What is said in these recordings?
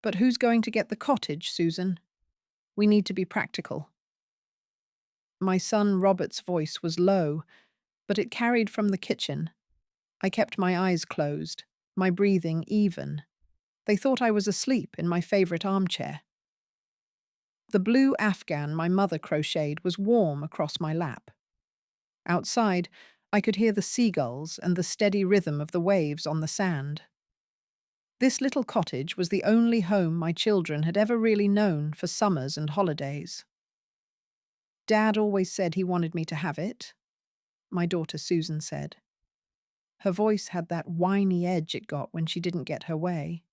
But who's going to get the cottage, Susan? We need to be practical. My son Robert's voice was low, but it carried from the kitchen. I kept my eyes closed, my breathing even. They thought I was asleep in my favorite armchair. The blue afghan my mother crocheted was warm across my lap. Outside, I could hear the seagulls and the steady rhythm of the waves on the sand. This little cottage was the only home my children had ever really known for summers and holidays. Dad always said he wanted me to have it, my daughter Susan said. Her voice had that whiny edge it got when she didn't get her way.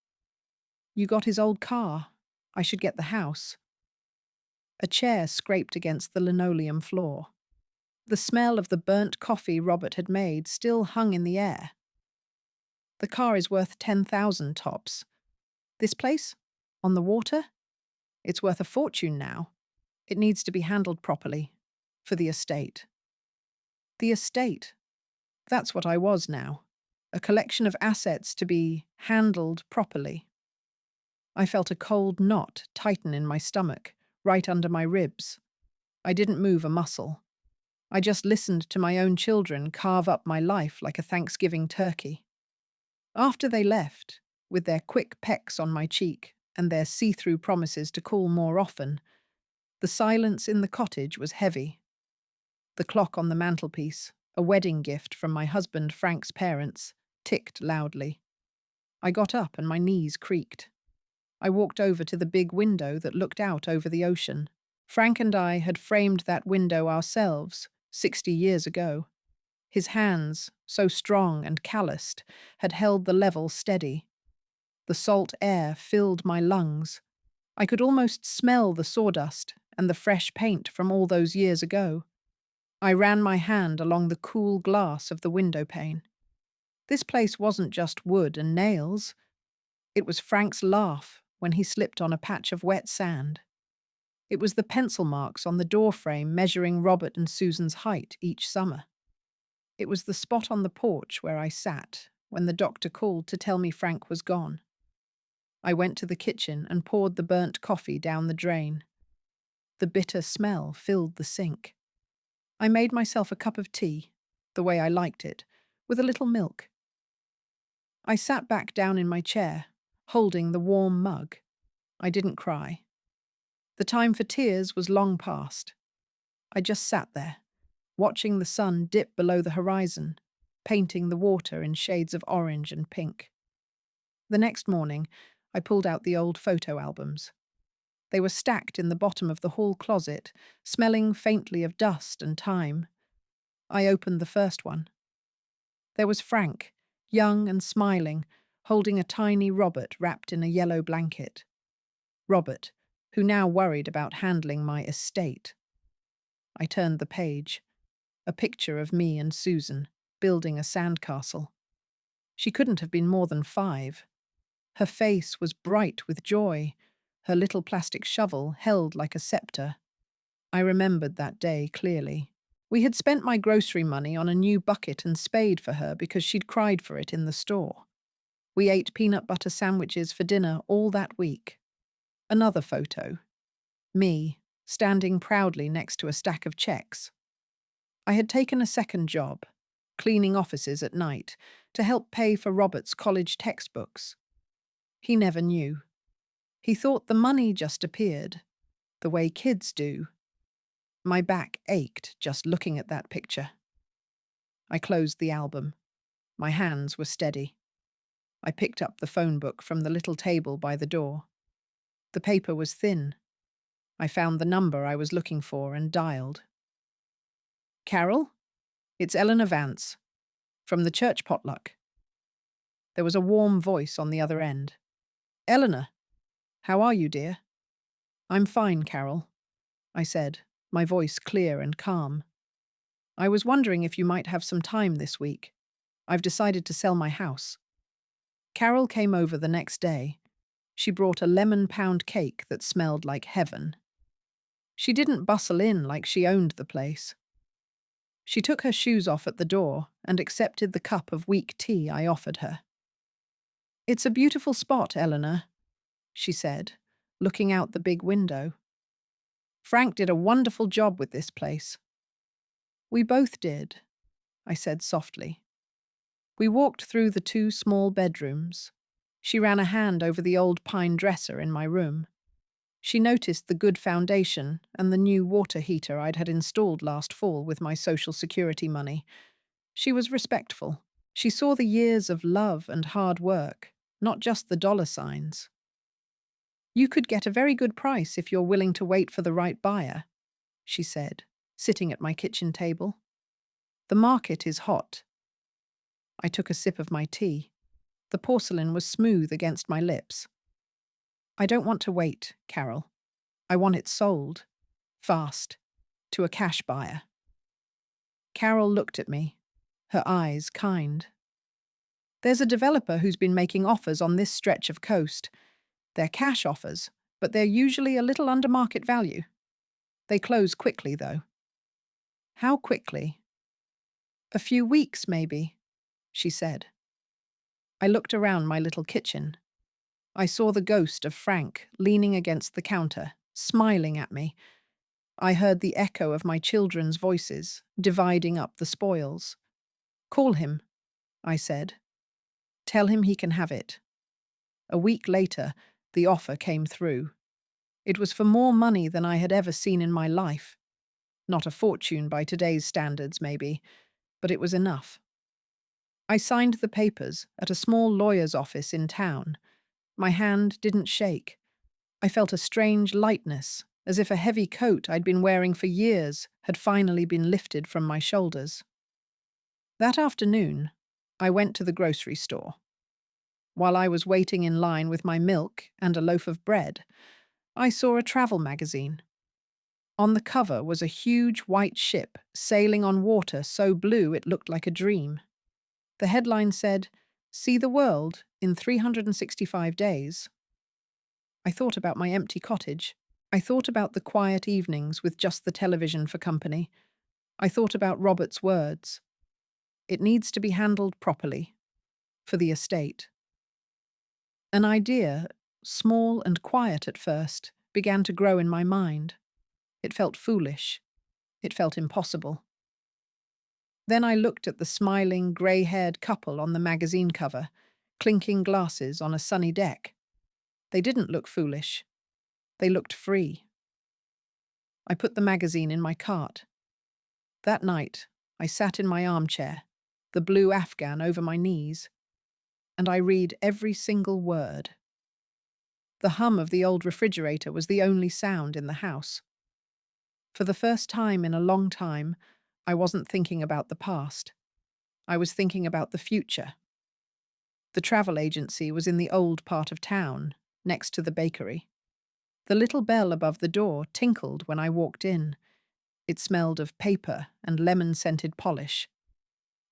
You got his old car. I should get the house. A chair scraped against the linoleum floor. The smell of the burnt coffee Robert had made still hung in the air. The car is worth 10,000 tops. This place? On the water? It's worth a fortune now. It needs to be handled properly. For the estate. The estate. That's what I was now. A collection of assets to be handled properly. I felt a cold knot tighten in my stomach, right under my ribs. I didn't move a muscle. I just listened to my own children carve up my life like a Thanksgiving turkey. After they left, with their quick pecks on my cheek and their see-through promises to call more often, the silence in the cottage was heavy. The clock on the mantelpiece, a wedding gift from my husband Frank's parents, ticked loudly. I got up and my knees creaked. I walked over to the big window that looked out over the ocean. Frank and I had framed that window ourselves 60 years ago. His hands, so strong and calloused, had held the level steady. The salt air filled my lungs. I could almost smell the sawdust and the fresh paint from all those years ago. I ran my hand along the cool glass of the window pane. This place wasn't just wood and nails. It was Frank's laugh when he slipped on a patch of wet sand. It was the pencil marks on the doorframe measuring Robert and Susan's height each summer. It was the spot on the porch where I sat when the doctor called to tell me Frank was gone. I went to the kitchen and poured the burnt coffee down the drain. The bitter smell filled the sink. I made myself a cup of tea, the way I liked it, with a little milk. I sat back down in my chair, holding the warm mug. I didn't cry. The time for tears was long past. I just sat there, watching the sun dip below the horizon, painting the water in shades of orange and pink. The next morning, I pulled out the old photo albums. They were stacked in the bottom of the hall closet, smelling faintly of dust and time. I opened the first one. There was Frank, young and smiling, holding a tiny Robert wrapped in a yellow blanket. Robert, who now worried about handling my estate. I turned the page. A picture of me and Susan, building a sandcastle. She couldn't have been more than 5. Her face was bright with joy, her little plastic shovel held like a scepter. I remembered that day clearly. We had spent my grocery money on a new bucket and spade for her because she'd cried for it in the store. We ate peanut butter sandwiches for dinner all that week. Another photo. Me, standing proudly next to a stack of checks. I had taken a second job, cleaning offices at night, to help pay for Robert's college textbooks. He never knew. He thought the money just appeared, the way kids do. My back ached just looking at that picture. I closed the album. My hands were steady. I picked up the phone book from the little table by the door. The paper was thin. I found the number I was looking for and dialed. Carol? It's Eleanor Vance, from the church potluck. There was a warm voice on the other end. Eleanor, how are you, dear? I'm fine, Carol, I said, my voice clear and calm. I was wondering if you might have some time this week. I've decided to sell my house. Carol came over the next day. She brought a lemon pound cake that smelled like heaven. She didn't bustle in like she owned the place. She took her shoes off at the door and accepted the cup of weak tea I offered her. It's a beautiful spot, Eleanor. she said, looking out the big window. Frank did a wonderful job with this place. We both did, I said softly. We walked through the two small bedrooms. She ran a hand over the old pine dresser in my room. She noticed the good foundation and the new water heater I'd had installed last fall with my Social Security money. She was respectful. She saw the years of love and hard work, not just the dollar signs. You could get a very good price if you're willing to wait for the right buyer, she said, sitting at my kitchen table. The market is hot. I took a sip of my tea. The porcelain was smooth against my lips. I don't want to wait, Carol. I want it sold. Fast. To a cash buyer. Carol looked at me, her eyes kind. There's a developer who's been making offers on this stretch of coast. They're cash offers, but they're usually a little under market value. They close quickly, though. How quickly? A few weeks, maybe, she said. I looked around my little kitchen. I saw the ghost of Frank leaning against the counter, smiling at me. I heard the echo of my children's voices, dividing up the spoils. Call him, I said. Tell him he can have it. A week later, the offer came through. It was for more money than I had ever seen in my life. Not a fortune by today's standards, maybe, but it was enough. I signed the papers at a small lawyer's office in town. My hand didn't shake. I felt a strange lightness, as if a heavy coat I'd been wearing for years had finally been lifted from my shoulders. That afternoon, I went to the grocery store. While I was waiting in line with my milk and a loaf of bread, I saw a travel magazine. On the cover was a huge white ship sailing on water so blue it looked like a dream. The headline said, "See the world in 365 days." I thought about my empty cottage. I thought about the quiet evenings with just the television for company. I thought about Robert's words. It needs to be handled properly. For the estate. An idea, small and quiet at first, began to grow in my mind. It felt foolish. It felt impossible. Then I looked at the smiling, grey-haired couple on the magazine cover, clinking glasses on a sunny deck. They didn't look foolish. They looked free. I put the magazine in my cart. That night, I sat in my armchair, the blue afghan over my knees, and I read every single word. The hum of the old refrigerator was the only sound in the house. For the first time in a long time, I wasn't thinking about the past. I was thinking about the future. The travel agency was in the old part of town, next to the bakery. The little bell above the door tinkled when I walked in. It smelled of paper and lemon-scented polish.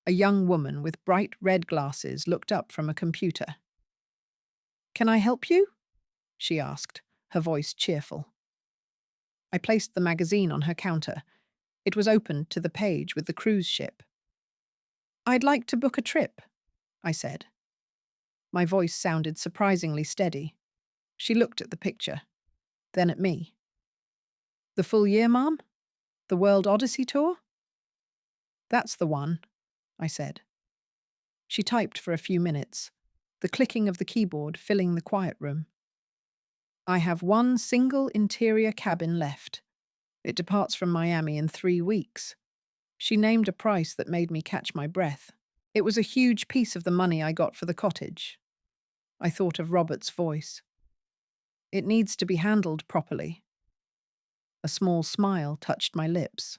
A young woman with bright red glasses looked up from a computer. "Can I help you?" she asked, her voice cheerful. I placed the magazine on her counter. It was opened to the page with the cruise ship. "I'd like to book a trip," I said. My voice sounded surprisingly steady. She looked at the picture, then at me. "The full year, Mom? The World Odyssey Tour?" "That's the one," I said. She typed for a few minutes, the clicking of the keyboard filling the quiet room. "I have one single interior cabin left. It departs from Miami in 3 weeks." She named a price that made me catch my breath. It was a huge piece of the money I got for the cottage. I thought of Robert's voice. "It needs to be handled properly." A small smile touched my lips.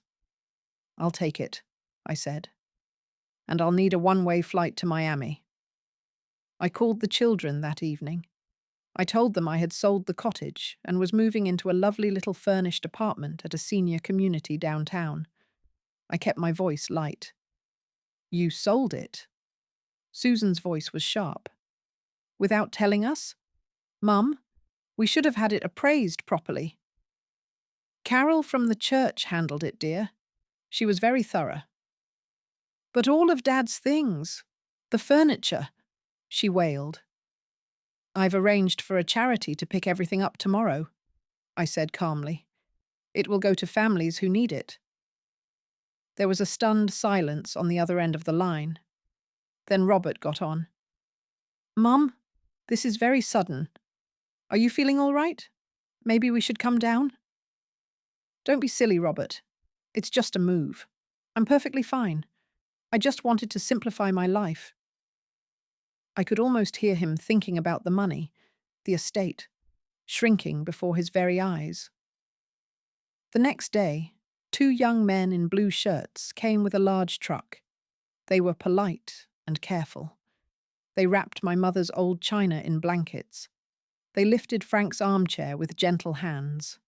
"I'll take it," I said. "And I'll need a one-way flight to Miami." I called the children that evening. I told them I had sold the cottage and was moving into a lovely little furnished apartment at a senior community downtown. I kept my voice light. "You sold it?" Susan's voice was sharp. "Without telling us? Mum, we should have had it appraised properly." "Carol from the church handled it, dear. She was very thorough." "But all of Dad's things, the furniture," she wailed. I've arranged for a charity to pick everything up tomorrow, I said calmly. It will go to families who need it. There was a stunned silence on the other end of the line. Then Robert got on. Mum, this is very sudden. Are you feeling all right? Maybe we should come down? Don't be silly, Robert. It's just a move. I'm perfectly fine. I just wanted to simplify my life. I could almost hear him thinking about the money, the estate, shrinking before his very eyes. The next day, 2 young men in blue shirts came with a large truck. They were polite and careful. They wrapped my mother's old china in blankets. They lifted Frank's armchair with gentle hands.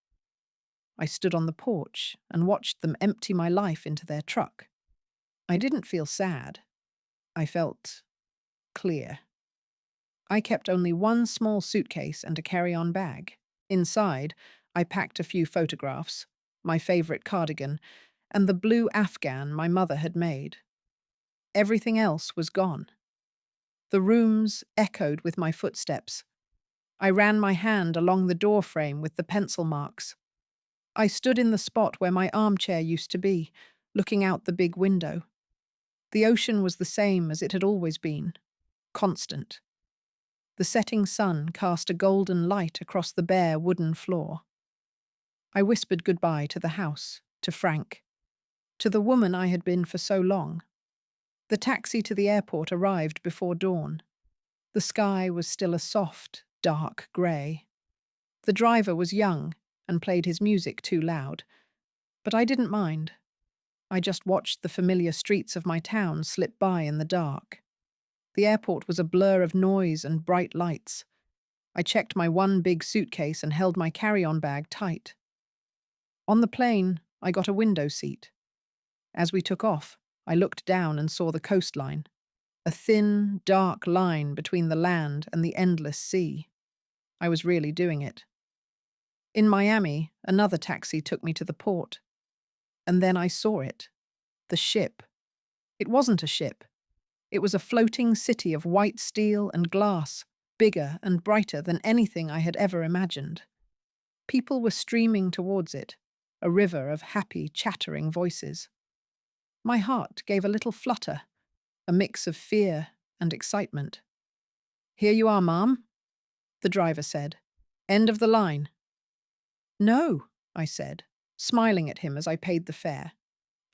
I stood on the porch and watched them empty my life into their truck. I didn't feel sad. I felt clear. I kept only one small suitcase and a carry-on bag. Inside, I packed a few photographs, my favorite cardigan, and the blue afghan my mother had made. Everything else was gone. The rooms echoed with my footsteps. I ran my hand along the door frame with the pencil marks. I stood in the spot where my armchair used to be, looking out the big window. The ocean was the same as it had always been, constant. The setting sun cast a golden light across the bare wooden floor. I whispered goodbye to the house, to Frank, to the woman I had been for so long. The taxi to the airport arrived before dawn. The sky was still a soft, dark grey. The driver was young and played his music too loud, but I didn't mind. I just watched the familiar streets of my town slip by in the dark. The airport was a blur of noise and bright lights. I checked my one big suitcase and held my carry-on bag tight. On the plane, I got a window seat. As we took off, I looked down and saw the coastline, a thin, dark line between the land and the endless sea. I was really doing it. In Miami, another taxi took me to the port. And then I saw it. The ship. It wasn't a ship. It was a floating city of white steel and glass, bigger and brighter than anything I had ever imagined. People were streaming towards it, a river of happy, chattering voices. My heart gave a little flutter, a mix of fear and excitement. "Here you are, Ma'am," the driver said. "End of the line." "No," I said, smiling at him as I paid the fare.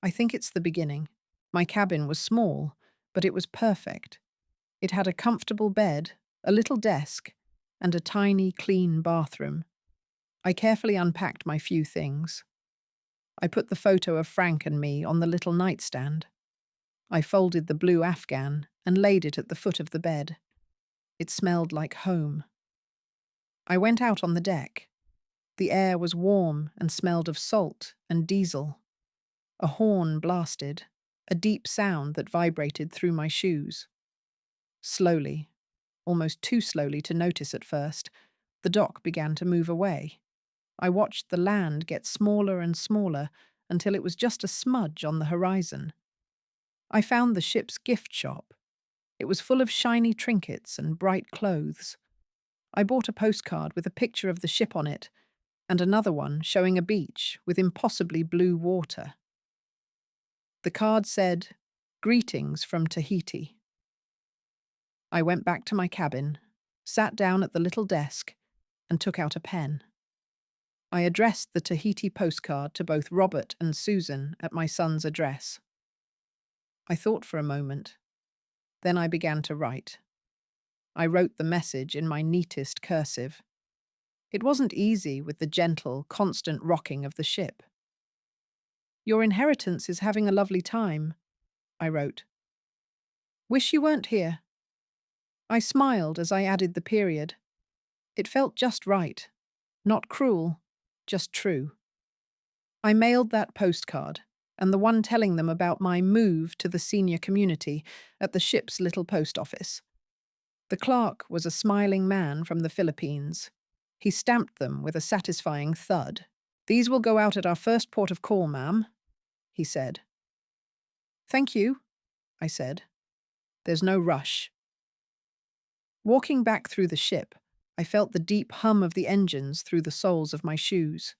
"I think it's the beginning." My cabin was small, but it was perfect. It had a comfortable bed, a little desk, and a tiny, clean bathroom. I carefully unpacked my few things. I put the photo of Frank and me on the little nightstand. I folded the blue afghan and laid it at the foot of the bed. It smelled like home. I went out on the deck. The air was warm and smelled of salt and diesel. A horn blasted, a deep sound that vibrated through my shoes. Slowly, almost too slowly to notice at first, the dock began to move away. I watched the land get smaller and smaller until it was just a smudge on the horizon. I found the ship's gift shop. It was full of shiny trinkets and bright clothes. I bought a postcard with a picture of the ship on it, and another one showing a beach with impossibly blue water. The card said, "Greetings from Tahiti." I went back to my cabin, sat down at the little desk, and took out a pen. I addressed the Tahiti postcard to both Robert and Susan at my son's address. I thought for a moment. Then I began to write. I wrote the message in my neatest cursive. It wasn't easy with the gentle, constant rocking of the ship. "Your inheritance is having a lovely time," I wrote. "Wish you weren't here." I smiled as I added the period. It felt just right. Not cruel, just true. I mailed that postcard, and the one telling them about my move to the senior community at the ship's little post office. The clerk was a smiling man from the Philippines. He stamped them with a satisfying thud. "These will go out at our first port of call, ma'am," he said. "Thank you," I said. "There's no rush." Walking back through the ship, I felt the deep hum of the engines through the soles of my shoes.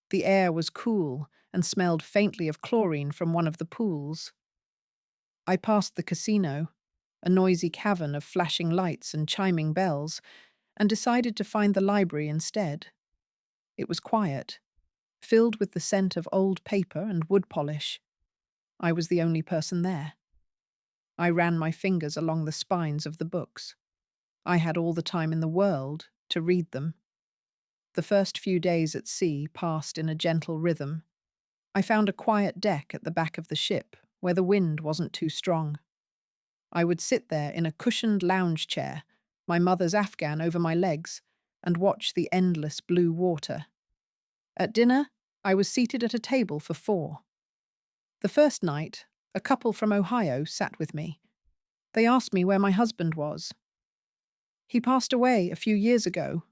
The air was cool and smelled faintly of chlorine from one of the pools. I passed the casino, a noisy cavern of flashing lights and chiming bells, and decided to find the library instead. It was quiet, filled with the scent of old paper and wood polish. I was the only person there. I ran my fingers along the spines of the books. I had all the time in the world to read them. The first few days at sea passed in a gentle rhythm. I found a quiet deck at the back of the ship where the wind wasn't too strong. I would sit there in a cushioned lounge chair, my mother's afghan over my legs, and watch the endless blue water. At dinner, I was seated at a table for 4. The first night, a couple from Ohio sat with me. They asked me where my husband was. "He passed away a few years ago,"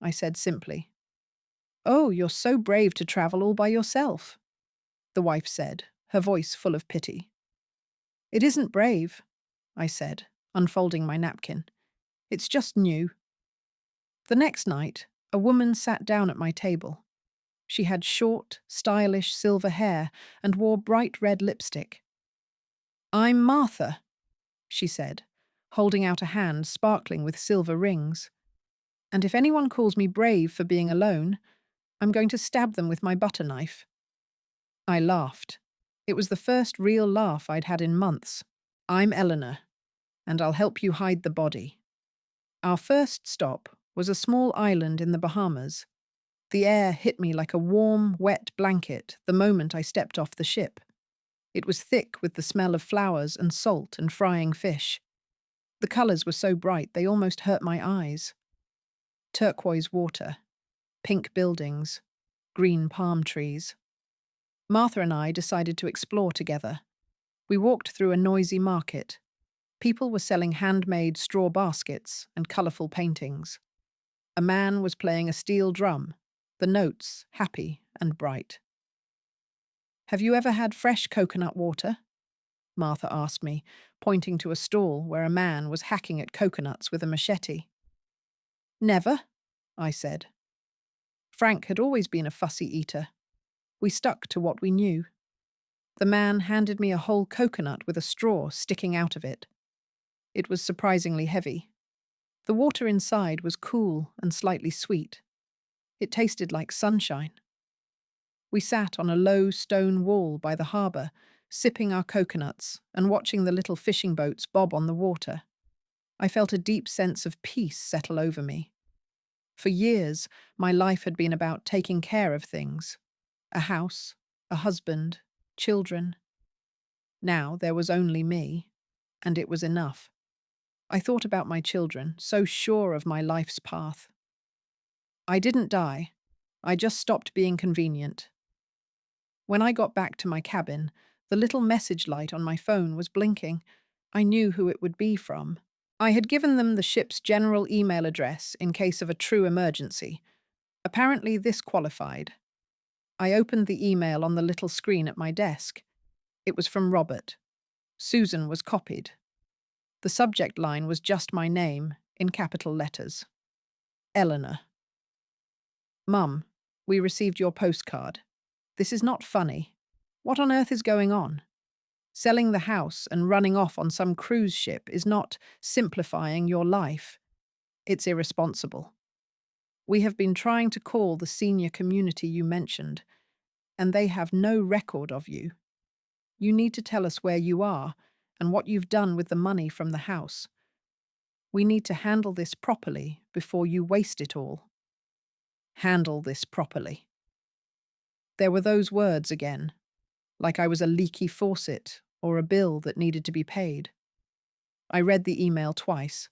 I said simply. "Oh, you're so brave to travel all by yourself," the wife said, her voice full of pity. "It isn't brave," I said, unfolding my napkin. "It's just new." The next night, a woman sat down at my table. She had short, stylish silver hair and wore bright red lipstick. "I'm Martha," she said, holding out a hand sparkling with silver rings. "And if anyone calls me brave for being alone, I'm going to stab them with my butter knife." I laughed. It was the first real laugh I'd had in months. "I'm Eleanor, and I'll help you hide the body." Our first stop was a small island in the Bahamas. The air hit me like a warm, wet blanket the moment I stepped off the ship. It was thick with the smell of flowers and salt and frying fish. The colours were so bright they almost hurt my eyes. Turquoise water, pink buildings, green palm trees. Martha and I decided to explore together. We walked through a noisy market. People were selling handmade straw baskets and colourful paintings. A man was playing a steel drum, the notes happy and bright. "Have you ever had fresh coconut water?" Martha asked me, pointing to a stall where a man was hacking at coconuts with a machete. "Never," I said. Frank had always been a fussy eater. We stuck to what we knew. The man handed me a whole coconut with a straw sticking out of it. It was surprisingly heavy. The water inside was cool and slightly sweet. It tasted like sunshine. We sat on a low stone wall by the harbour, sipping our coconuts and watching the little fishing boats bob on the water. I felt a deep sense of peace settle over me. For years, my life had been about taking care of things. A house, a husband, children. Now there was only me, and it was enough. I thought about my children, so sure of my life's path. I didn't die. I just stopped being convenient. When I got back to my cabin, the little message light on my phone was blinking. I knew who it would be from. I had given them the ship's general email address in case of a true emergency. Apparently this qualified. I opened the email on the little screen at my desk. It was from Robert. Susan was copied. The subject line was just my name, in capital letters. Eleanor. "Mum, we received your postcard. This is not funny. What on earth is going on? Selling the house and running off on some cruise ship is not simplifying your life. It's irresponsible. We have been trying to call the senior community you mentioned, and they have no record of you. You need to tell us where you are and what you've done with the money from the house. We need to handle this properly before you waste it all." Handle this properly. There were those words again, like I was a leaky faucet or a bill that needed to be paid. I read the email twice.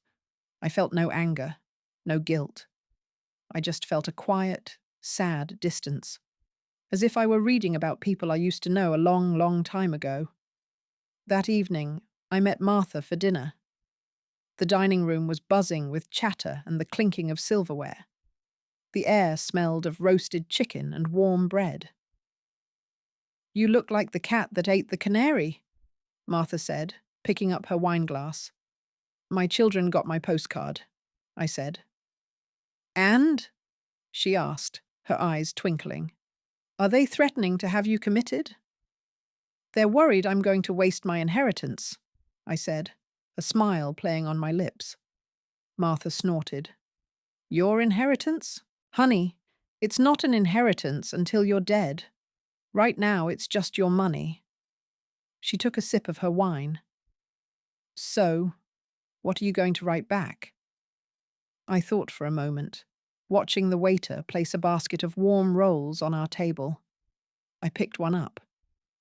I felt no anger, no guilt. I just felt a quiet, sad distance, as if I were reading about people I used to know a long, long time ago. That evening, I met Martha for dinner. The dining room was buzzing with chatter and the clinking of silverware. The air smelled of roasted chicken and warm bread. "You look like the cat that ate the canary," Martha said, picking up her wineglass. "My children got my postcard," I said. And? She asked, her eyes twinkling. Are they threatening to have you committed? They're worried I'm going to waste my inheritance, I said, a smile playing on my lips. Martha snorted. Your inheritance? Honey, it's not an inheritance until you're dead. Right now, it's just your money. She took a sip of her wine. So, what are you going to write back? I thought for a moment, watching the waiter place a basket of warm rolls on our table. I picked one up.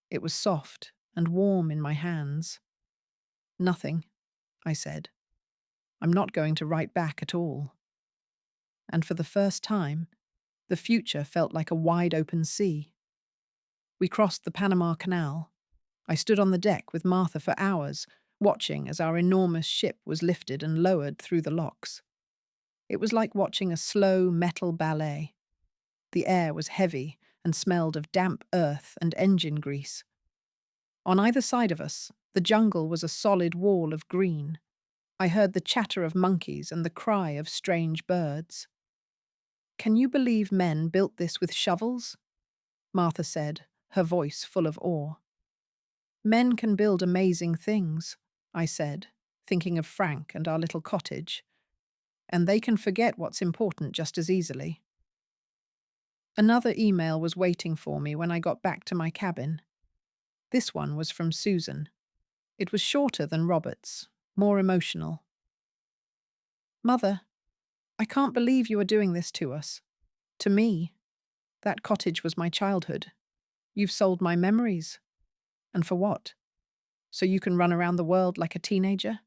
It was soft and warm in my hands. Nothing, I said. I'm not going to write back at all. And for the first time, the future felt like a wide open sea. We crossed the Panama Canal. I stood on the deck with Martha for hours, watching as our enormous ship was lifted and lowered through the locks. It was like watching a slow metal ballet. The air was heavy and smelled of damp earth and engine grease. On either side of us, the jungle was a solid wall of green. I heard the chatter of monkeys and the cry of strange birds. Can you believe men built this with shovels? Martha said, her voice full of awe. Men can build amazing things, I said, thinking of Frank and our little cottage. And they can forget what's important just as easily. Another email was waiting for me when I got back to my cabin. This one was from Susan. It was shorter than Robert's, more emotional. Mother, I can't believe you are doing this to us. To me. That cottage was my childhood. You've sold my memories. And for what? So you can run around the world like a teenager?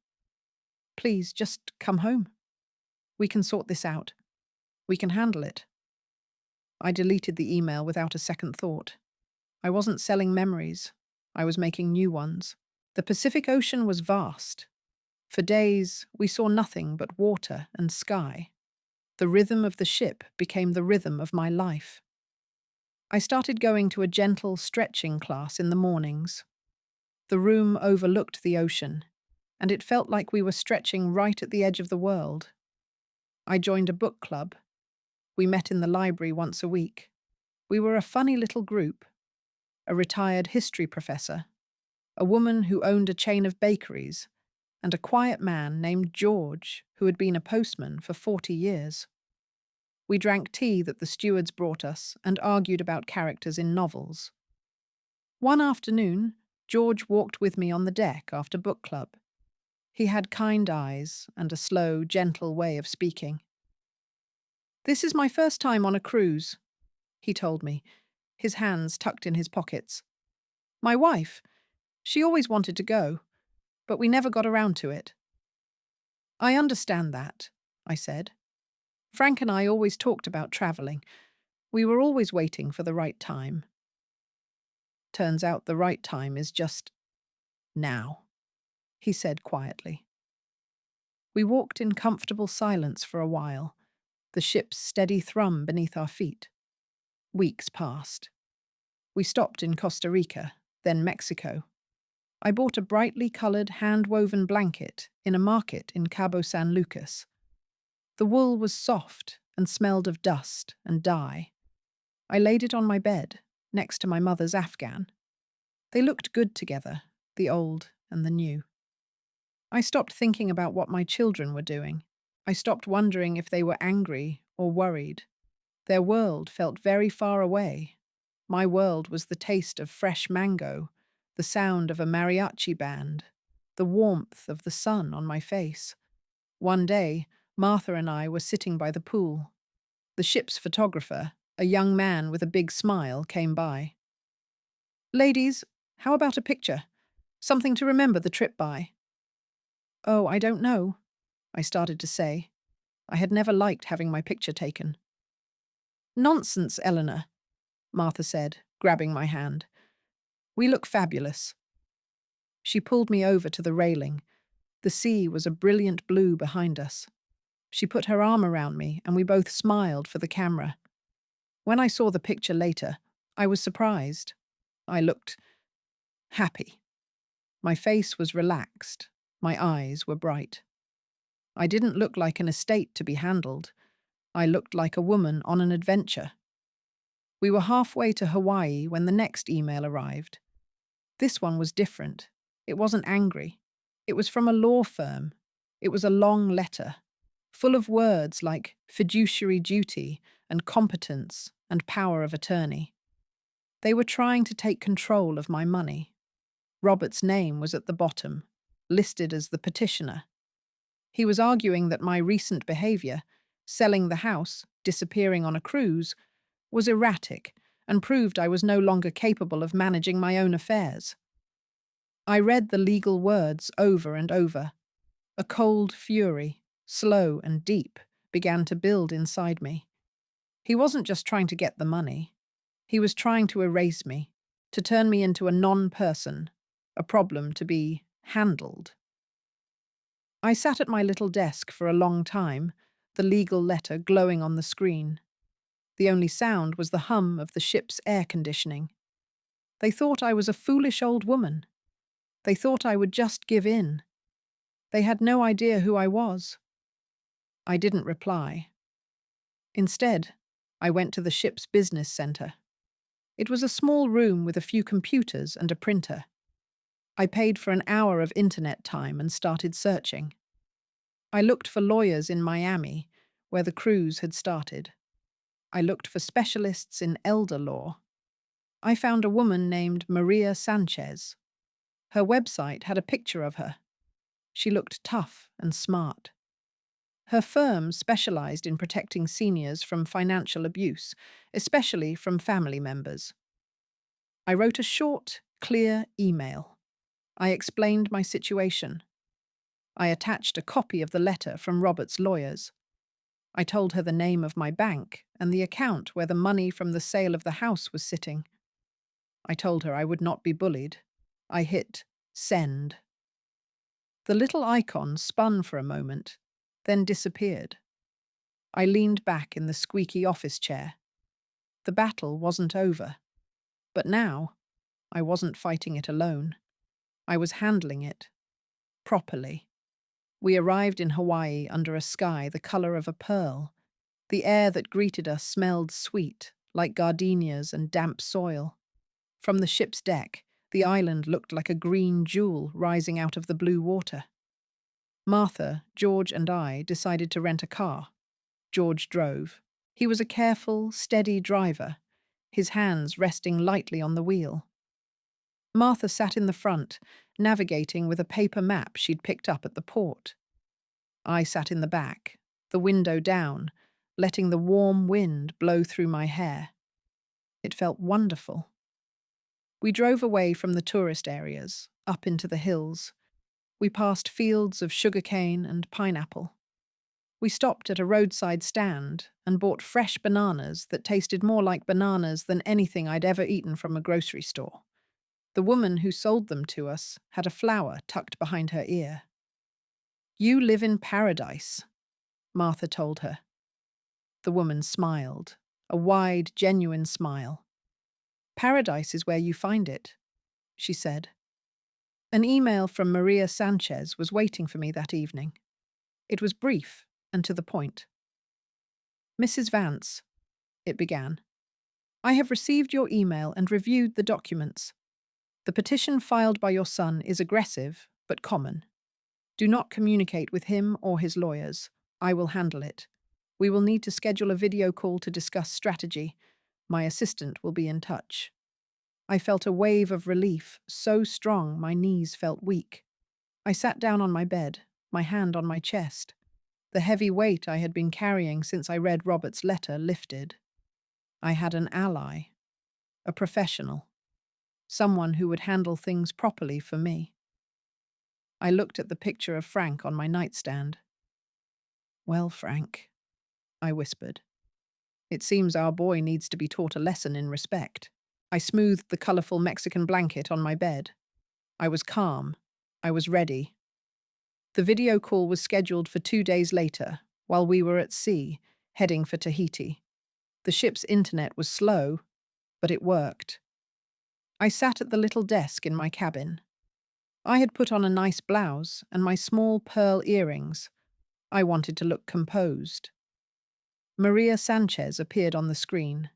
Please, just come home. We can sort this out. We can handle it. I deleted the email without a second thought. I wasn't selling memories. I was making new ones. The Pacific Ocean was vast. For days, we saw nothing but water and sky. The rhythm of the ship became the rhythm of my life. I started going to a gentle stretching class in the mornings. The room overlooked the ocean, and it felt like we were stretching right at the edge of the world. I joined a book club. We met in the library once a week. We were a funny little group. A retired history professor, a woman who owned a chain of bakeries, and a quiet man named George who had been a postman for 40 years. We drank tea that the stewards brought us and argued about characters in novels. One afternoon, George walked with me on the deck after book club. He had kind eyes and a slow, gentle way of speaking. This is my first time on a cruise, he told me, his hands tucked in his pockets. My wife, she always wanted to go, but we never got around to it. I understand that, I said. Frank and I always talked about traveling. We were always waiting for the right time. Turns out the right time is just now, he said quietly. We walked in comfortable silence for a while, the ship's steady thrum beneath our feet. Weeks passed. We stopped in Costa Rica, then Mexico. I bought a brightly coloured hand-woven blanket in a market in Cabo San Lucas. The wool was soft and smelled of dust and dye. I laid it on my bed, next to my mother's Afghan. They looked good together, the old and the new. I stopped thinking about what my children were doing. I stopped wondering if they were angry or worried. Their world felt very far away. My world was the taste of fresh mango, the sound of a mariachi band, the warmth of the sun on my face. One day, Martha and I were sitting by the pool. The ship's photographer, a young man with a big smile, came by. Ladies, how about a picture? Something to remember the trip by. Oh, I don't know, I started to say. I had never liked having my picture taken. Nonsense, Eleanor, Martha said, grabbing my hand. We look fabulous. She pulled me over to the railing. The sea was a brilliant blue behind us. She put her arm around me, and we both smiled for the camera. When I saw the picture later, I was surprised. I looked happy. My face was relaxed. My eyes were bright. I didn't look like an estate to be handled. I looked like a woman on an adventure. We were halfway to Hawaii when the next email arrived. This one was different. It wasn't angry. It was from a law firm. It was a long letter, full of words like fiduciary duty and competence and power of attorney. They were trying to take control of my money. Robert's name was at the bottom, listed as the petitioner. He was arguing that my recent behavior, selling the house, disappearing on a cruise, was erratic and proved I was no longer capable of managing my own affairs. I read the legal words over and over. A cold fury, slow and deep, began to build inside me. He wasn't just trying to get the money. He was trying to erase me, to turn me into a non-person, a problem to be handled. I sat at my little desk for a long time, the legal letter glowing on the screen. The only sound was the hum of the ship's air conditioning. They thought I was a foolish old woman. They thought I would just give in. They had no idea who I was. I didn't reply. Instead, I went to the ship's business center. It was a small room with a few computers and a printer. I paid for an hour of internet time and started searching. I looked for lawyers in Miami, where the cruise had started. I looked for specialists in elder law. I found a woman named Maria Sanchez. Her website had a picture of her. She looked tough and smart. Her firm specialized in protecting seniors from financial abuse, especially from family members. I wrote a short, clear email. I explained my situation. I attached a copy of the letter from Robert's lawyers. I told her the name of my bank and the account where the money from the sale of the house was sitting. I told her I would not be bullied. I hit send. The little icon spun for a moment, then disappeared. I leaned back in the squeaky office chair. The battle wasn't over. But now, I wasn't fighting it alone. I was handling it. Properly. We arrived in Hawaii under a sky the color of a pearl. The air that greeted us smelled sweet, like gardenias and damp soil. From the ship's deck, the island looked like a green jewel rising out of the blue water. Martha, George, and I decided to rent a car. George drove. He was a careful, steady driver, his hands resting lightly on the wheel. Martha sat in the front, navigating with a paper map she'd picked up at the port. I sat in the back, the window down, letting the warm wind blow through my hair. It felt wonderful. We drove away from the tourist areas, up into the hills. We passed fields of sugarcane and pineapple. We stopped at a roadside stand and bought fresh bananas that tasted more like bananas than anything I'd ever eaten from a grocery store. The woman who sold them to us had a flower tucked behind her ear. "You live in paradise," Martha told her. The woman smiled, a wide, genuine smile. "Paradise is where you find it," she said. An email from Maria Sanchez was waiting for me that evening. It was brief and to the point. "Mrs. Vance," it began, "I have received your email and reviewed the documents. The petition filed by your son is aggressive, but common. Do not communicate with him or his lawyers. I will handle it. We will need to schedule a video call to discuss strategy. My assistant will be in touch." I felt a wave of relief, so strong my knees felt weak. I sat down on my bed, my hand on my chest. The heavy weight I had been carrying since I read Robert's letter lifted. I had an ally, a professional, someone who would handle things properly for me. I looked at the picture of Frank on my nightstand. "Well, Frank," I whispered, "it seems our boy needs to be taught a lesson in respect." I smoothed the colorful Mexican blanket on my bed. I was calm. I was ready. The video call was scheduled for 2 days later, while we were at sea, heading for Tahiti. The ship's internet was slow, but it worked. I sat at the little desk in my cabin. I had put on a nice blouse and my small pearl earrings. I wanted to look composed. Maria Sanchez appeared on the screen.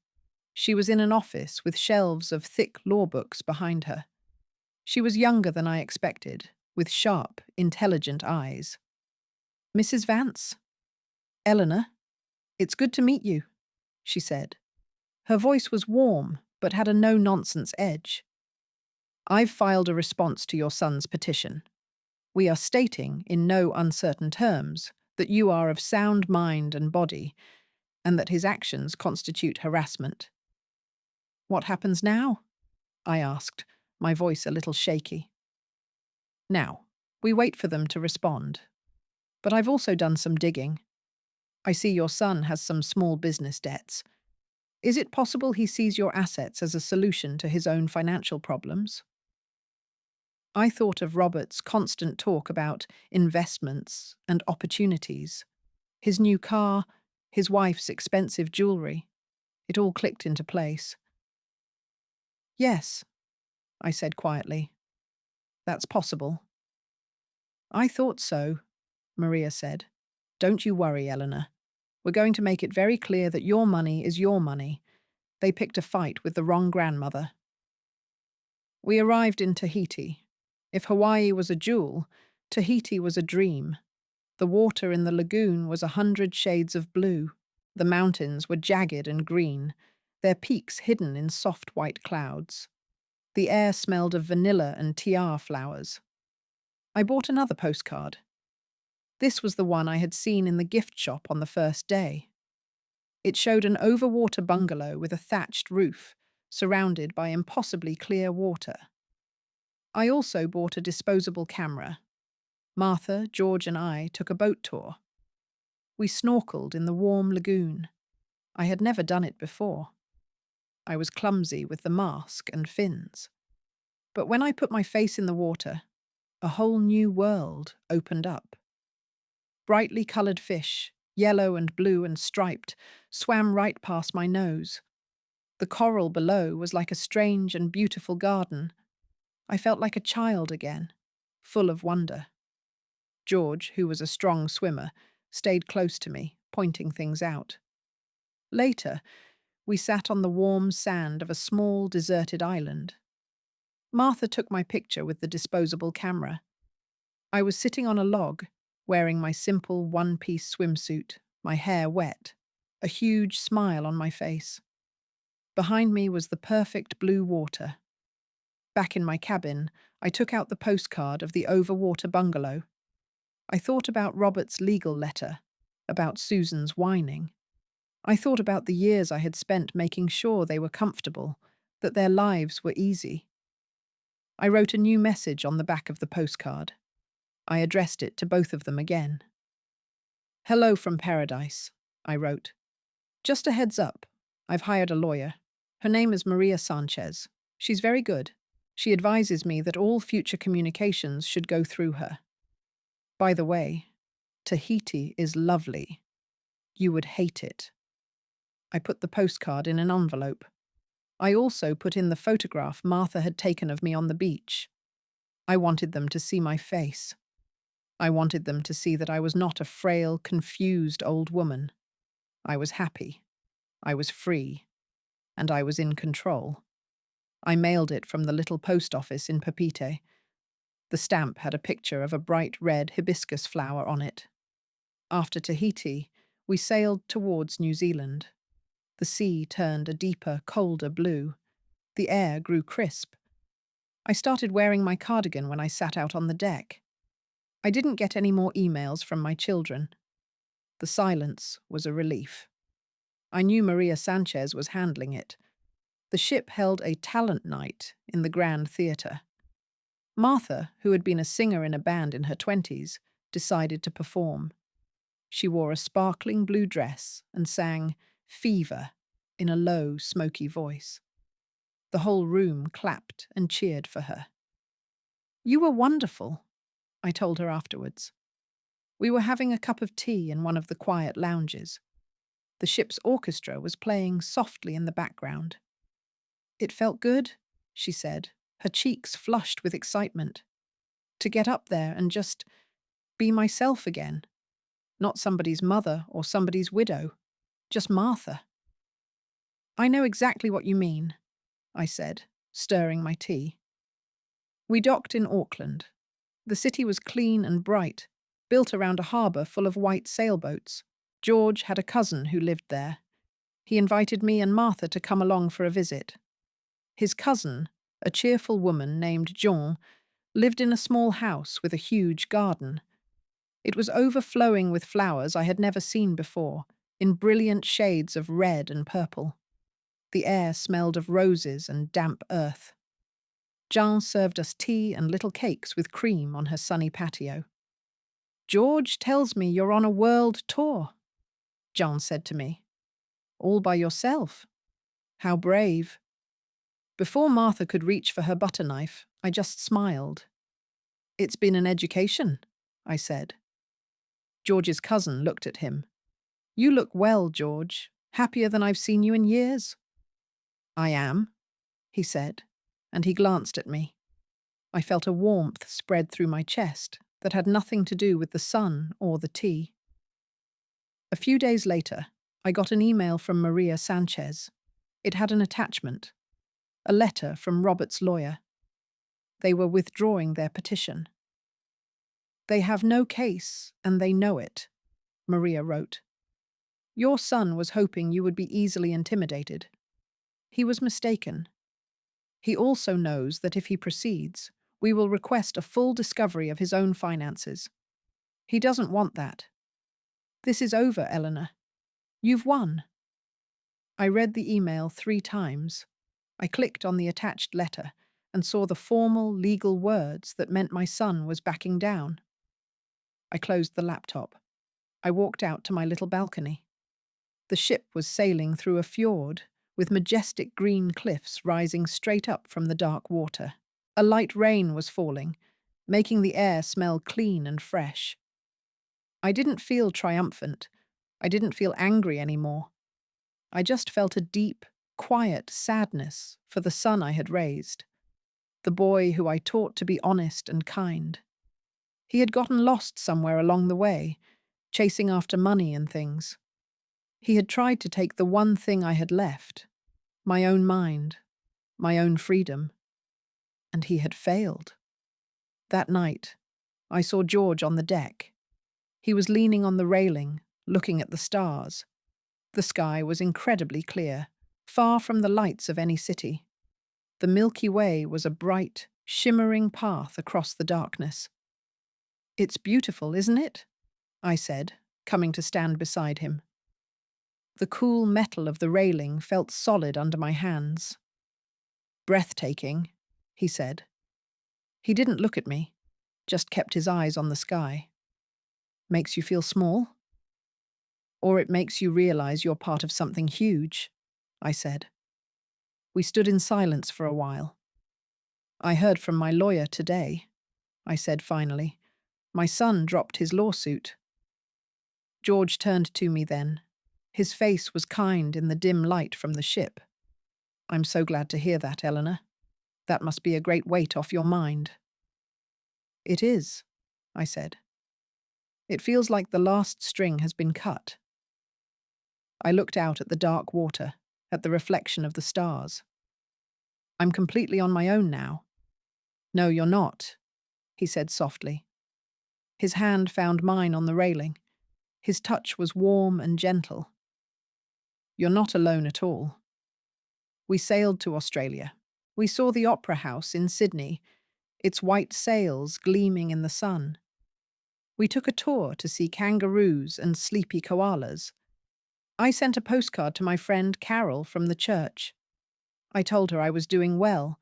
She was in an office with shelves of thick law books behind her. She was younger than I expected, with sharp, intelligent eyes. "Mrs. Vance? Eleanor? It's good to meet you," she said. Her voice was warm, but had a no-nonsense edge. "I've filed a response to your son's petition. We are stating, in no uncertain terms, that you are of sound mind and body, and that his actions constitute harassment." "What happens now?" I asked, my voice a little shaky. "Now, we wait for them to respond. But I've also done some digging. I see your son has some small business debts. Is it possible he sees your assets as a solution to his own financial problems?" I thought of Robert's constant talk about investments and opportunities. His new car, his wife's expensive jewelry. It all clicked into place. "Yes," I said quietly. "That's possible." "I thought so," Maria said. "Don't you worry, Eleanor. We're going to make it very clear that your money is your money. They picked a fight with the wrong grandmother." We arrived in Tahiti. If Hawaii was a jewel, Tahiti was a dream. The water in the lagoon was 100 shades of blue. The mountains were jagged and green, their peaks hidden in soft white clouds. The air smelled of vanilla and tiara flowers. I bought another postcard. This was the one I had seen in the gift shop on the first day. It showed an overwater bungalow with a thatched roof, surrounded by impossibly clear water. I also bought a disposable camera. Martha, George, and I took a boat tour. We snorkeled in the warm lagoon. I had never done it before. I was clumsy with the mask and fins. But when I put my face in the water, a whole new world opened up. Brightly coloured fish, yellow and blue and striped, swam right past my nose. The coral below was like a strange and beautiful garden. I felt like a child again, full of wonder. George, who was a strong swimmer, stayed close to me, pointing things out. Later, we sat on the warm sand of a small, deserted island. Martha took my picture with the disposable camera. I was sitting on a log, wearing my simple one-piece swimsuit, my hair wet, a huge smile on my face. Behind me was the perfect blue water. Back in my cabin, I took out the postcard of the overwater bungalow. I thought about Robert's legal letter, about Susan's whining. I thought about the years I had spent making sure they were comfortable, that their lives were easy. I wrote a new message on the back of the postcard. I addressed it to both of them again. "Hello from paradise," I wrote. "Just a heads up, I've hired a lawyer. Her name is Maria Sanchez. She's very good. She advises me that all future communications should go through her. By the way, Tahiti is lovely. You would hate it." I put the postcard in an envelope. I also put in the photograph Martha had taken of me on the beach. I wanted them to see my face. I wanted them to see that I was not a frail, confused old woman. I was happy. I was free. And I was in control. I mailed it from the little post office in Papeete. The stamp had a picture of a bright red hibiscus flower on it. After Tahiti, we sailed towards New Zealand. The sea turned a deeper, colder blue. The air grew crisp. I started wearing my cardigan when I sat out on the deck. I didn't get any more emails from my children. The silence was a relief. I knew Maria Sanchez was handling it. The ship held a talent night in the Grand Theatre. Martha, who had been a singer in a band in her 20s, decided to perform. She wore a sparkling blue dress and sang "Fever" in a low, smoky voice. The whole room clapped and cheered for her. "You were wonderful," I told her afterwards. We were having a cup of tea in one of the quiet lounges. The ship's orchestra was playing softly in the background. "It felt good," she said, her cheeks flushed with excitement. "To get up there and just be myself again. Not somebody's mother or somebody's widow. Just Martha. I know exactly what you mean, I said, stirring my tea. We docked in Auckland. The city was clean and bright, built around a harbour full of white sailboats. George had a cousin who lived there. He invited me and Martha to come along for a visit. His cousin, a cheerful woman named Jean, lived in a small house with a huge garden. It was overflowing with flowers I had never seen before, in brilliant shades of red and purple. The air smelled of roses and damp earth. Jean served us tea and little cakes with cream on her sunny patio. "George tells me you're on a world tour," Jean said to me. "All by yourself. How brave." Before Martha could reach for her butter knife, I just smiled. "It's been an education," I said. George's cousin looked at him. "You look well, George. Happier than I've seen you in years." "I am," he said, and he glanced at me. I felt a warmth spread through my chest that had nothing to do with the sun or the tea. A few days later, I got an email from Maria Sanchez. It had an attachment, a letter from Robert's lawyer. They were withdrawing their petition. "They have no case, and they know it," Maria wrote. "Your son was hoping you would be easily intimidated. He was mistaken. He also knows that if he proceeds, we will request a full discovery of his own finances. He doesn't want that. This is over, Eleanor. You've won." I read the email 3 times. I clicked on the attached letter and saw the formal, legal words that meant my son was backing down. I closed the laptop. I walked out to my little balcony. The ship was sailing through a fjord, with majestic green cliffs rising straight up from the dark water. A light rain was falling, making the air smell clean and fresh. I didn't feel triumphant. I didn't feel angry anymore. I just felt a deep, quiet sadness for the son I had raised, the boy who I taught to be honest and kind. He had gotten lost somewhere along the way, chasing after money and things. He had tried to take the one thing I had left, my own mind, my own freedom, and he had failed. That night, I saw George on the deck. He was leaning on the railing, looking at the stars. The sky was incredibly clear, far from the lights of any city. The Milky Way was a bright, shimmering path across the darkness. "It's beautiful, isn't it?" I said, coming to stand beside him. The cool metal of the railing felt solid under my hands. "Breathtaking," he said. He didn't look at me, just kept his eyes on the sky. "Makes you feel small? Or it makes you realize you're part of something huge," I said. We stood in silence for a while. "I heard from my lawyer today," I said finally. "My son dropped his lawsuit." George turned to me then. His face was kind in the dim light from the ship. "I'm so glad to hear that, Eleanor. That must be a great weight off your mind." "It is," I said. "It feels like the last string has been cut." I looked out at the dark water, at the reflection of the stars. "I'm completely on my own now." "No, you're not," he said softly. His hand found mine on the railing. His touch was warm and gentle. "You're not alone at all." We sailed to Australia. We saw the Opera House in Sydney, its white sails gleaming in the sun. We took a tour to see kangaroos and sleepy koalas. I sent a postcard to my friend Carol from the church. I told her I was doing well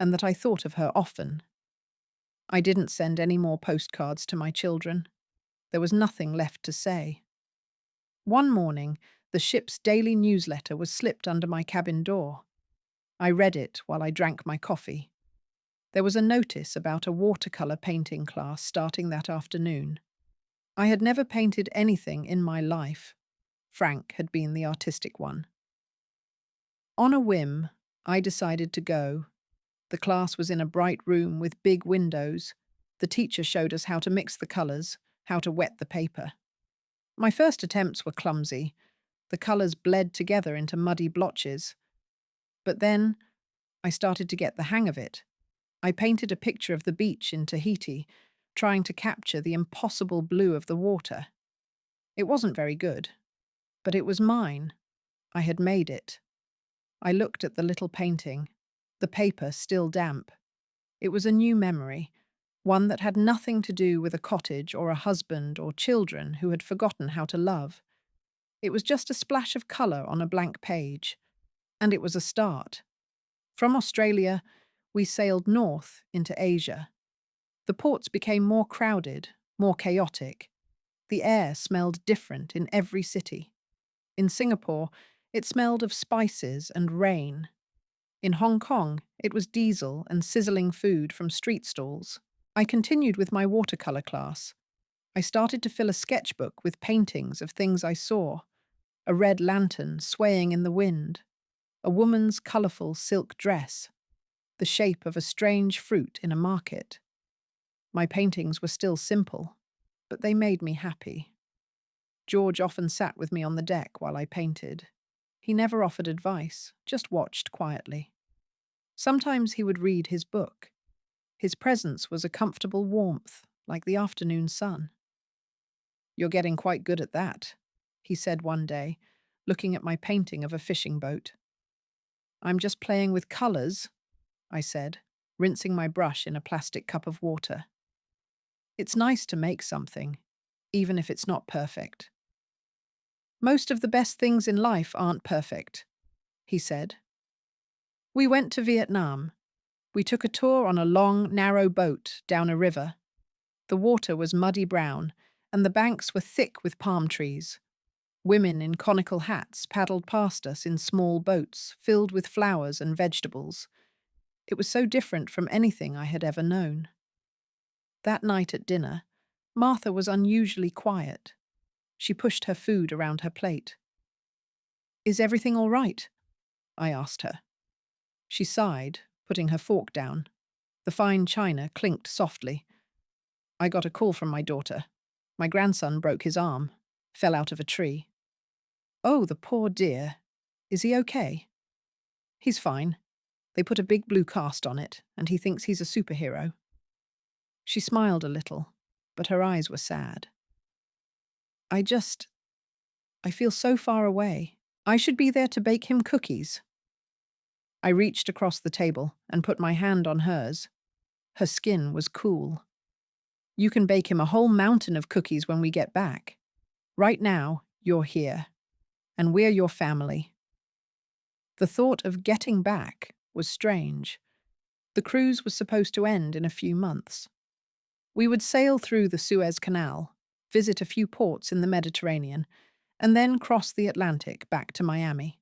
and that I thought of her often. I didn't send any more postcards to my children. There was nothing left to say. One morning, the ship's daily newsletter was slipped under my cabin door. I read it while I drank my coffee. There was a notice about a watercolor painting class starting that afternoon. I had never painted anything in my life. Frank had been the artistic one. On a whim, I decided to go. The class was in a bright room with big windows. The teacher showed us how to mix the colors, how to wet the paper. My first attempts were clumsy. The colours bled together into muddy blotches. But then I started to get the hang of it. I painted a picture of the beach in Tahiti, trying to capture the impossible blue of the water. It wasn't very good, but it was mine. I had made it. I looked at the little painting, the paper still damp. It was a new memory, one that had nothing to do with a cottage or a husband or children who had forgotten how to love. It was just a splash of colour on a blank page. And it was a start. From Australia, we sailed north into Asia. The ports became more crowded, more chaotic. The air smelled different in every city. In Singapore, it smelled of spices and rain. In Hong Kong, it was diesel and sizzling food from street stalls. I continued with my watercolour class. I started to fill a sketchbook with paintings of things I saw. A red lantern swaying in the wind. A woman's colourful silk dress. The shape of a strange fruit in a market. My paintings were still simple, but they made me happy. George often sat with me on the deck while I painted. He never offered advice, just watched quietly. Sometimes he would read his book. His presence was a comfortable warmth, like the afternoon sun. "You're getting quite good at that," he said one day, looking at my painting of a fishing boat. "I'm just playing with colours," I said, rinsing my brush in a plastic cup of water. "It's nice to make something, even if it's not perfect." "Most of the best things in life aren't perfect," he said. We went to Vietnam. We took a tour on a long, narrow boat down a river. The water was muddy brown, and the banks were thick with palm trees. Women in conical hats paddled past us in small boats filled with flowers and vegetables. It was so different from anything I had ever known. That night at dinner, Martha was unusually quiet. She pushed her food around her plate. "Is everything all right?" I asked her. She sighed, putting her fork down. The fine china clinked softly. "I got a call from my daughter. My grandson broke his arm, fell out of a tree." "Oh, the poor dear. Is he okay?" "He's fine. They put a big blue cast on it, and he thinks he's a superhero." She smiled a little, but her eyes were sad. I feel so far away. I should be there to bake him cookies." I reached across the table and put my hand on hers. Her skin was cool. "You can bake him a whole mountain of cookies when we get back. Right now, you're here, and we're your family." The thought of getting back was strange. The cruise was supposed to end in a few months. We would sail through the Suez Canal, visit a few ports in the Mediterranean, and then cross the Atlantic back to Miami.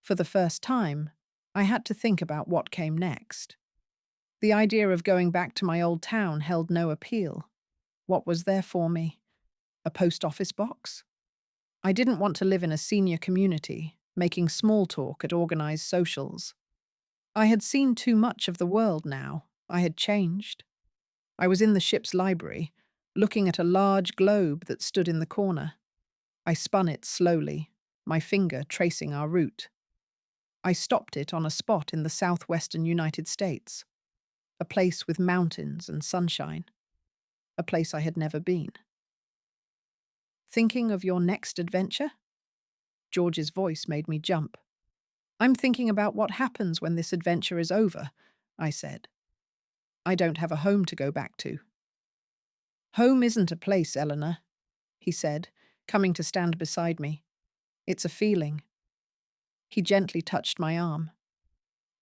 For the first time, I had to think about what came next. The idea of going back to my old town held no appeal. What was there for me? A post office box? I didn't want to live in a senior community, making small talk at organized socials. I had seen too much of the world now. I had changed. I was in the ship's library, looking at a large globe that stood in the corner. I spun it slowly, my finger tracing our route. I stopped it on a spot in the southwestern United States, a place with mountains and sunshine, a place I had never been. "Thinking of your next adventure?" George's voice made me jump. "I'm thinking about what happens when this adventure is over," I said. "I don't have a home to go back to." "Home isn't a place, Eleanor," he said, coming to stand beside me. "It's a feeling." He gently touched my arm.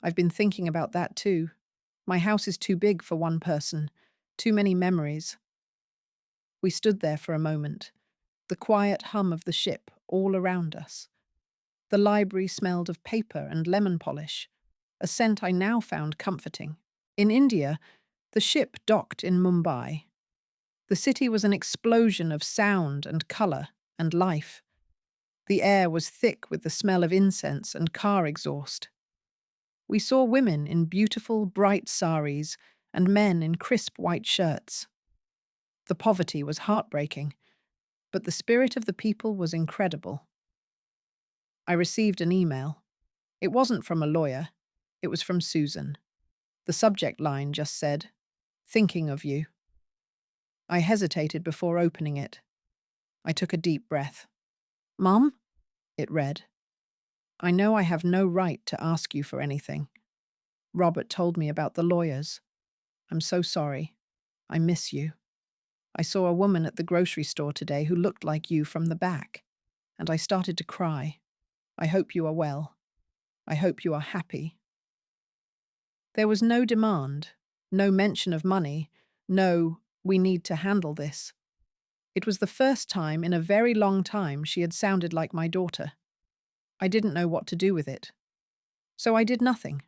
"I've been thinking about that too. My house is too big for one person, too many memories." We stood there for a moment, the quiet hum of the ship all around us. The library smelled of paper and lemon polish, a scent I now found comforting. In India, the ship docked in Mumbai. The city was an explosion of sound and colour and life. The air was thick with the smell of incense and car exhaust. We saw women in beautiful, bright saris and men in crisp white shirts. The poverty was heartbreaking, but the spirit of the people was incredible. I received an email. It wasn't from a lawyer. It was from Susan. The subject line just said, "Thinking of you." I hesitated before opening it. I took a deep breath. "Mum?" it read. "I know I have no right to ask you for anything. Robert told me about the lawyers. I'm so sorry. I miss you. I saw a woman at the grocery store today who looked like you from the back, and I started to cry. I hope you are well. I hope you are happy." There was no demand, no mention of money, no, "we need to handle this." It was the first time in a very long time she had sounded like my daughter. I didn't know what to do with it. So I did nothing.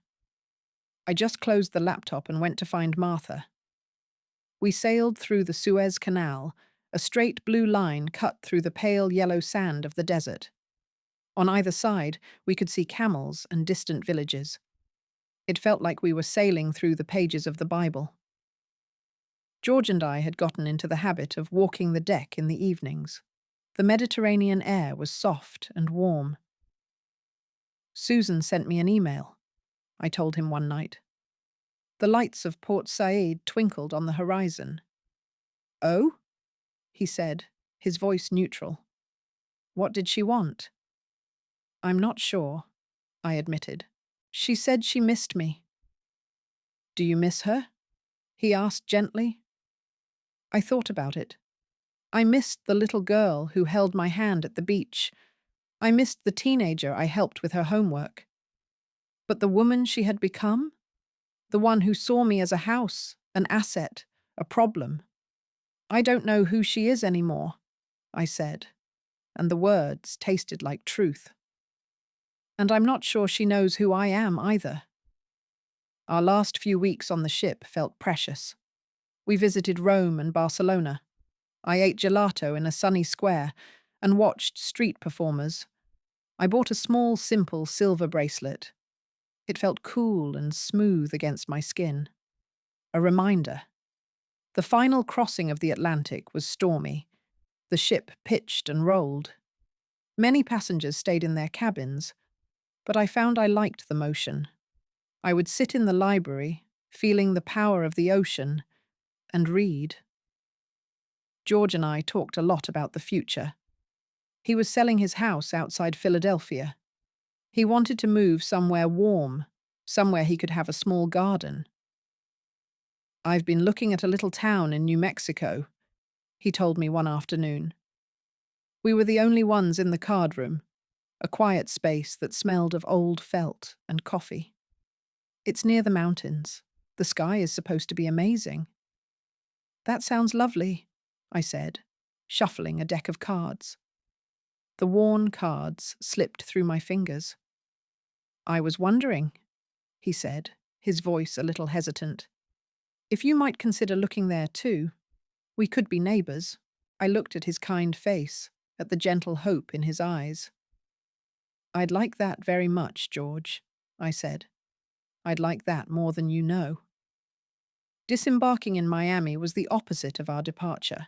I just closed the laptop and went to find Martha. We sailed through the Suez Canal, a straight blue line cut through the pale yellow sand of the desert. On either side, we could see camels and distant villages. It felt like we were sailing through the pages of the Bible. George and I had gotten into the habit of walking the deck in the evenings. The Mediterranean air was soft and warm. "Susan sent me an email," I told him one night. The lights of Port Said twinkled on the horizon. "Oh?" he said, his voice neutral. "What did she want?" "I'm not sure," I admitted. "She said she missed me." "Do you miss her?" he asked gently. I thought about it. I missed the little girl who held my hand at the beach. I missed the teenager I helped with her homework. But the woman she had become? The one who saw me as a house, an asset, a problem. "I don't know who she is anymore," I said, and the words tasted like truth. "And I'm not sure she knows who I am either." Our last few weeks on the ship felt precious. We visited Rome and Barcelona. I ate gelato in a sunny square and watched street performers. I bought a small, simple silver bracelet. It felt cool and smooth against my skin. A reminder. The final crossing of the Atlantic was stormy. The ship pitched and rolled. Many passengers stayed in their cabins, but I found I liked the motion. I would sit in the library, feeling the power of the ocean, and read. George and I talked a lot about the future. He was selling his house outside Philadelphia. He wanted to move somewhere warm, somewhere he could have a small garden. "I've been looking at a little town in New Mexico," he told me one afternoon. We were the only ones in the card room, a quiet space that smelled of old felt and coffee. "It's near the mountains. The sky is supposed to be amazing." "That sounds lovely," I said, shuffling a deck of cards. The worn cards slipped through my fingers. "I was wondering," he said, his voice a little hesitant, "if you might consider looking there too. We could be neighbors." I looked at his kind face, at the gentle hope in his eyes. "I'd like that very much, George," I said. "I'd like that more than you know." Disembarking in Miami was the opposite of our departure.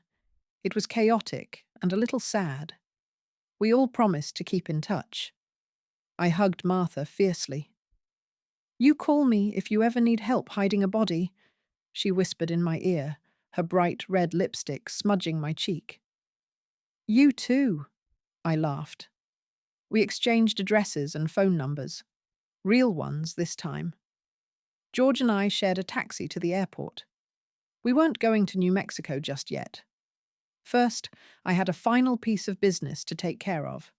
It was chaotic and a little sad. We all promised to keep in touch. I hugged Martha fiercely. "You call me if you ever need help hiding a body," she whispered in my ear, her bright red lipstick smudging my cheek. "You too," I laughed. We exchanged addresses and phone numbers. Real ones this time. George and I shared a taxi to the airport. We weren't going to New Mexico just yet. First, I had a final piece of business to take care of.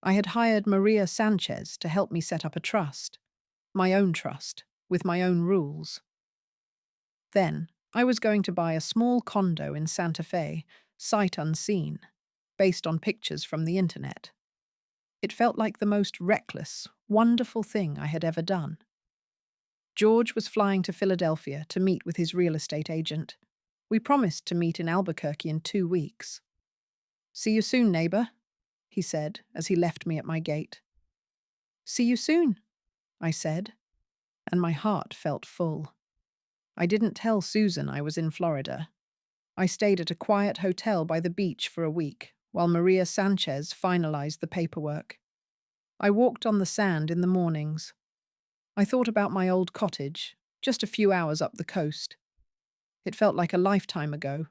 I had hired Maria Sanchez to help me set up a trust. My own trust, with my own rules. Then, I was going to buy a small condo in Santa Fe, sight unseen, based on pictures from the internet. It felt like the most reckless, wonderful thing I had ever done. George was flying to Philadelphia to meet with his real estate agent. We promised to meet in Albuquerque in 2 weeks. "See you soon, neighbor," he said as he left me at my gate. "See you soon," I said, and my heart felt full. I didn't tell Susan I was in Florida. I stayed at a quiet hotel by the beach for a week while Maria Sanchez finalized the paperwork. I walked on the sand in the mornings. I thought about my old cottage, just a few hours up the coast. It felt like a lifetime ago.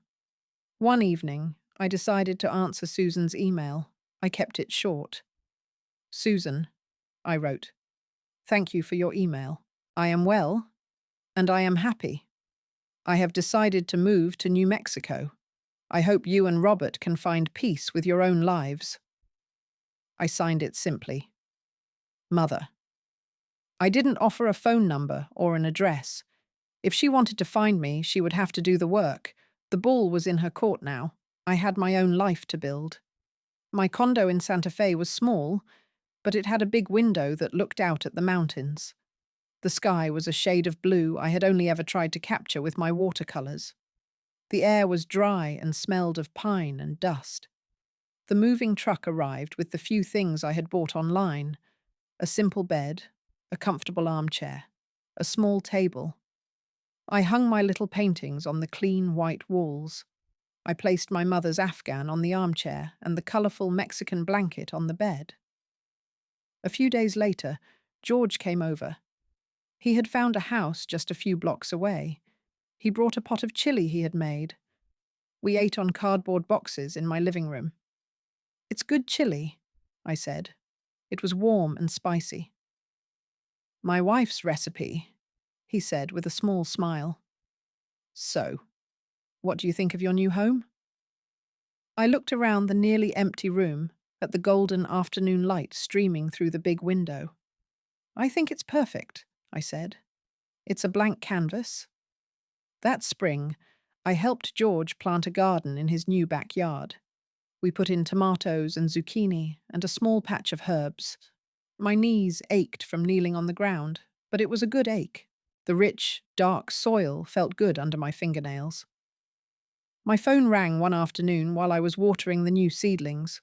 One evening, I decided to answer Susan's email. I kept it short. Susan, I wrote, thank you for your email. I am well, and I am happy. I have decided to move to New Mexico. I hope you and Robert can find peace with your own lives. I signed it simply. Mother. I didn't offer a phone number or an address. If she wanted to find me, she would have to do the work. The ball was in her court now. I had my own life to build. My condo in Santa Fe was small, but it had a big window that looked out at the mountains. The sky was a shade of blue I had only ever tried to capture with my watercolors. The air was dry and smelled of pine and dust. The moving truck arrived with the few things I had bought online: a simple bed, a comfortable armchair, a small table. I hung my little paintings on the clean white walls. I placed my mother's Afghan on the armchair and the colourful Mexican blanket on the bed. A few days later, George came over. He had found a house just a few blocks away. He brought a pot of chili he had made. We ate on cardboard boxes in my living room. It's good chili, I said. It was warm and spicy. My wife's recipe, he said with a small smile. So, what do you think of your new home? I looked around the nearly empty room at the golden afternoon light streaming through the big window. I think it's perfect, I said. It's a blank canvas. That spring, I helped George plant a garden in his new backyard. We put in tomatoes and zucchini and a small patch of herbs. My knees ached from kneeling on the ground, but it was a good ache. The rich, dark soil felt good under my fingernails. My phone rang one afternoon while I was watering the new seedlings.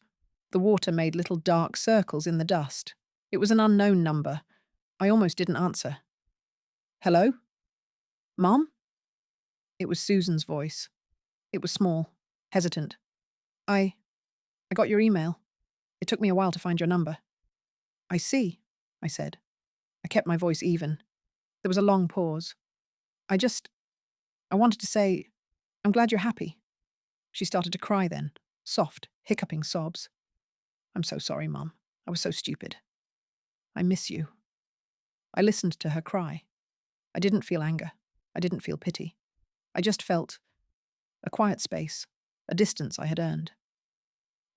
The water made little dark circles in the dust. It was an unknown number. I almost didn't answer. Hello? Mom? It was Susan's voice. It was small, hesitant. I got your email. It took me a while to find your number. I see, I said. I kept my voice even. There was a long pause. I wanted to say, I'm glad you're happy. She started to cry then, soft, hiccuping sobs. I'm so sorry, Mom. I was so stupid. I miss you. I listened to her cry. I didn't feel anger. I didn't feel pity. I just felt a quiet space, a distance I had earned.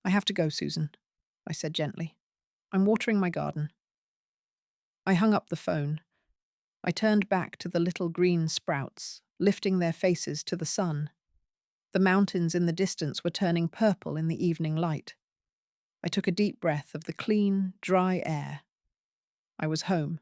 I have to go, Susan, I said gently. I'm watering my garden. I hung up the phone. I turned back to the little green sprouts, lifting their faces to the sun. The mountains in the distance were turning purple in the evening light. I took a deep breath of the clean, dry air. I was home.